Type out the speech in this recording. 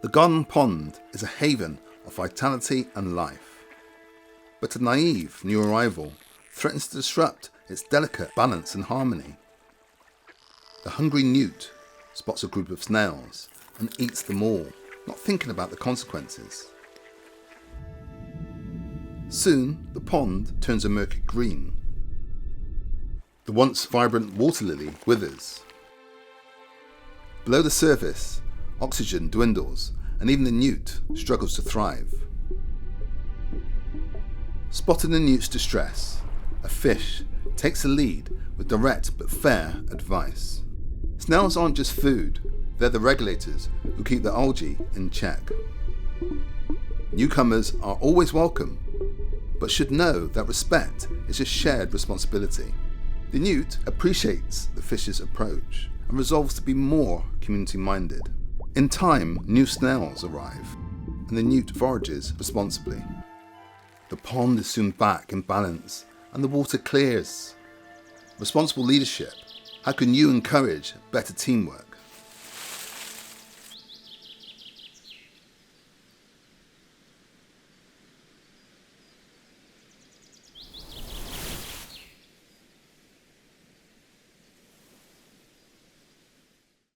The garden pond is a haven of vitality and life. But a naive new arrival threatens to disrupt its delicate balance and harmony. The hungry newt spots a group of snails and eats them all, not thinking about the consequences. Soon, the pond turns a murky green. The once vibrant water lily withers. Below the surface, oxygen dwindles, and even the newt struggles to thrive. Spotting the newt's distress, a fish takes the lead with direct but fair advice. Snails aren't just food, they're the regulators who keep the algae in check. Newcomers are always welcome, but should know that respect is a shared responsibility. The newt appreciates the fish's approach and resolves to be more community-minded. In time, new snails arrive, and the newt forages responsibly. The pond is soon back in balance, and the water clears. Responsible leadership. How can you encourage better teamwork?